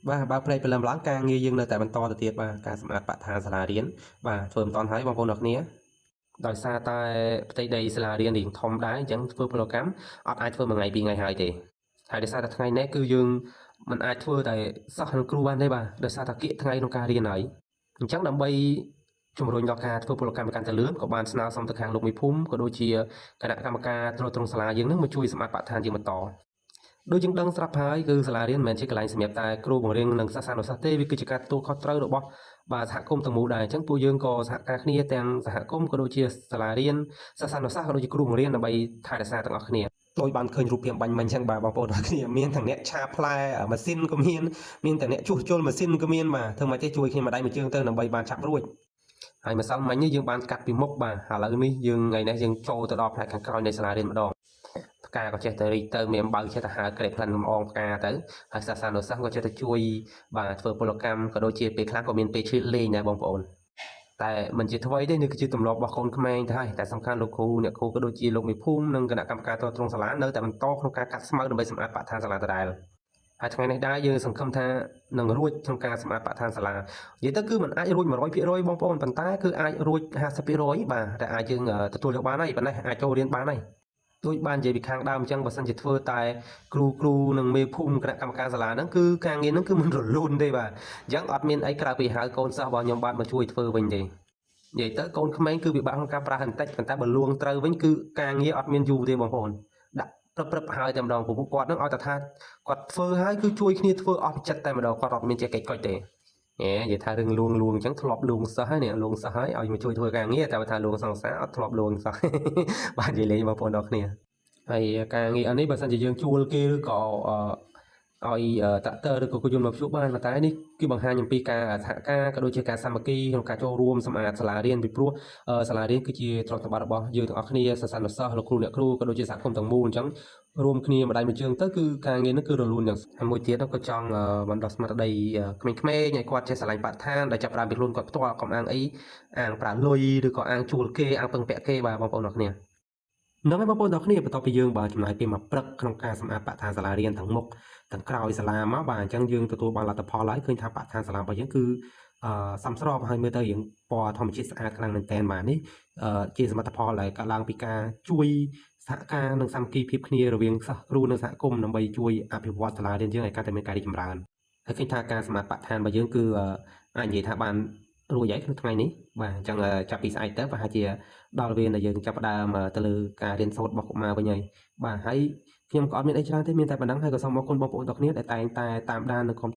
បើផ្នែកព្រលឹមឡើងការងារយើងនៅតែបន្តទៅទៀតបាទការសម្អាតបរិស្ថានសាលារៀនបាទធ្វើមិនតាន់ហើយបងប្អូនអរគ្នាដោយសារតែផ្ទៃដីសាលារៀនរៀងធំដែរអញ្ចឹងធ្វើពលកម្មអត់អាចធ្វើមួយថ្ងៃពីរថ្ងៃហើយទេហើយដោយសារតែថ្ងៃនេះគឺយើងមិនអាចធ្វើតែសិស្សនិងគ្រូបានទេបាទដោយសារតែគៀកថ្ងៃក្នុងការរៀនហើយអញ្ចឹងដើម្បីជំរុញដល់ការធ្វើពលកម្មកាន់តែលឿនក៏បានស្នើសុំទៅខាងលោកមេភូមិក៏ដូចជាគណៈកម្មការត្រួតត្រងសាលាយើងនឹងមកជួយសម្អាតបរិស្ថានយើងបន្តដូចយើងដឹងស្រាប់ហើយគឺសាលារៀនមិនមែនជាកន្លែងសម្រាប់តែគ្រូបង្រៀននិងសិស្សានុសិស្សទេវាគឺជាការទទួលខុសត្រូវរបស់បាទសហគមន៍ទាំងមូលដែរអញ្ចឹងពួកយើងក៏សហការគ្នាទាំងសហគមន៍ក៏ដូចជាសាលារៀនសិស្សានុសិស្សក៏ដូចជាគ្រូបង្រៀនដើម្បីថែរក្សាទាំងអស់គ្នាដោយបានឃើញរូបភាពបាញ់មិញអញ្ចឹងបាទបងប្អូនទាំងគ្នាមានទាំងអ្នកឆាផ្លែម៉ាស៊ីនក៏មានទាំងអ្នកជួសជុលម៉ាស៊ីនក៏មានបាទធ្វើមកទេជួយគ្នាម្ដាយមួយជើងទៅដើម្បីបានចាប់រួចហើយម្សិលមិញនេះយើងបានកាត់ពីមុខបាទឥឡូវនេះយើងថ្ងៃនេះយើងចូលទៅដល់ផ្នែកខាងក្រោយនៃសាលារៀនម្ដងផ្កាក៏ចេះតែរីកទៅមានអំបៅចេះតែហើក្រេបផ្លិនលំអងផ្កាទៅហើយសិស្សានុសិស្សក៏ចេះតែជួយបាទធ្វើពលកម្មក៏ដូចជាពេលខ្លះក៏មានពេលឈឺលេងដែរបងប្អូនតែមិនជាថ្មីទេនេះគឺជាទម្លាប់របស់កូនក្មេងទៅហើយតែសំខាន់លោកគ្រូអ្នកគ្រូក៏ដូចជាលោកមេភូមិនិងគណៈកម្មការត្រួតត្រងសាលានៅតែបន្តក្នុងការកាត់ស្មៅដើម្បីសម្អាតបរិស្ថានសាលាដដែលហើយថ្ងៃនេះដែរយើងសង្ឃឹមថានឹងរួចក្នុងការសម្អាតបរិស្ថានសាលានិយាយទៅគឺមិនអាចរួច 100% បងប្អូនប៉ុន្តែគឺអាចរួច 50% បាទតែអាចយើងទទួលយកបានហើយប៉ុណ្ណេះអាចចូលរៀនបានហើយដូចបាននិយាយពីខាងដើមអញ្ចឹងបើសិនជាធ្វើតែគ្រូនិងមេភូមិគណៈកម្មការសាលាហ្នឹងគឺការងារហ្នឹងគឺមិនរលូនទេបាទអញ្ចឹងអត់មានអីក្រៅពីហៅកូនសិស្សរបស់ខ្ញុំបាទមកជួយធ្វើវិញទេនិយាយទៅកូនក្មេងគឺពិបាកក្នុងការប្រើបន្តិចប៉ុន្តែបើលួងត្រូវវិញគឺការងារអត់មានយូរទេបងប្អូនដាក់ព្រឹបហើយតែម្ដងព្រោះពួកគាត់ហ្នឹងឲ្យតែថាគាត់ធ្វើហើយគឺជួយគ្នាធ្វើអស់ចិត្តតែម្ដងគាត់អត់មានចេះកិច្ចកុចទេនិយាយថារឿងលួងអញ្ចឹងធ្លាប់លួងសិស្សហើយនេះលួងសិស្សហើយឲ្យមកជួយធ្វើការងារតែបើថាលួងសង្សារអត់ធ្លាប់លួងសិស្សបាទនិយាយលេងបងប្អូនអរគ្នាហើយការងារនេះបើសិនជាយើងជួលគេឬក៏ឲ្យតាក់ទើឬក៏យន្តមកជួបបានប៉ុន្តែនេះគឺបង្ហាញអំពីការសហការក៏ដូចជាការសាមគ្គីក្នុងការចូលរួមសម្អាតសាលារៀនពីព្រោះសាលារៀនគឺជាទ្រព្យសម្បត្តិរបស់យើងទាំងអស់គ្នាសិស្សានុសិស្សលោកគ្រូអ្នកគ្រូក៏ដូចជាសហគមន៍ទាំងមូលអញ្ចឹងរួមគ្នាម្ដាយមួយជើងទៅគឺការងារនេះគឺរលូនយ៉ាងហើយមួយទៀតក៏ចង់បណ្ដុះស្មារតីក្មេងៗឲ្យគាត់ចេះស្រឡាញ់បរិស្ថានដែលចាប់ផ្ដើមពីខ្លួនគាត់ផ្ទាល់កុំអាងអីអាងប្រើលុយឬក៏អាងជួលគេអាងពឹងពាក់គេបាទបងប្អូនអរគ្នានឹងហើយបងប្អូនទាំងគ្នាបន្ទាប់ពីយើងបាទចំណាយពេលមួយព្រឹកក្នុងការសម្អាតបរិស្ថានសាលារៀនទាំងមុខទាំងក្រោយសាលាមកបាទអញ្ចឹងយើងទទួលបានលទ្ធផលហើយឃើញថាបរិស្ថានសាលារបស់យើងគឺសមស្របហើយមើលទៅរៀងពណ៌ធម្មជាតិស្អាតខ្លាំងមែនទែនបាទនេះជាសមិទ្ធផលដែលកើតឡើងពីការជួយសហការនិងសាមគ្គីភាពគ្នារវាងសិស្សគ្រូនិងសហគមន៍ដើម្បីជួយអភិវឌ្ឍសាលារៀនយើងឲ្យកាន់តែមានការរីកចម្រើនហើយឃើញថាការសម្អាតបរិស្ថានរបស់យើងគឺអាចនិយាយថាបានរួចហើយក្នុងថ្ងៃនេះបាទអញ្ចឹងចាប់ពីស្អែកទៅប្រហែលជាដល់វេនដែលយើងចាប់ផ្ដើមទៅលើការរៀនសូត្ររបស់កុមារវិញហើយបាទហើយខ្ញុំក៏អត់មានអីច្រើនទេមានតែប៉ុណ្ណឹងហើយក៏សូមអរគុណបងប្អូនទាំងគ្នាដែលតែងតែតាមដាននិង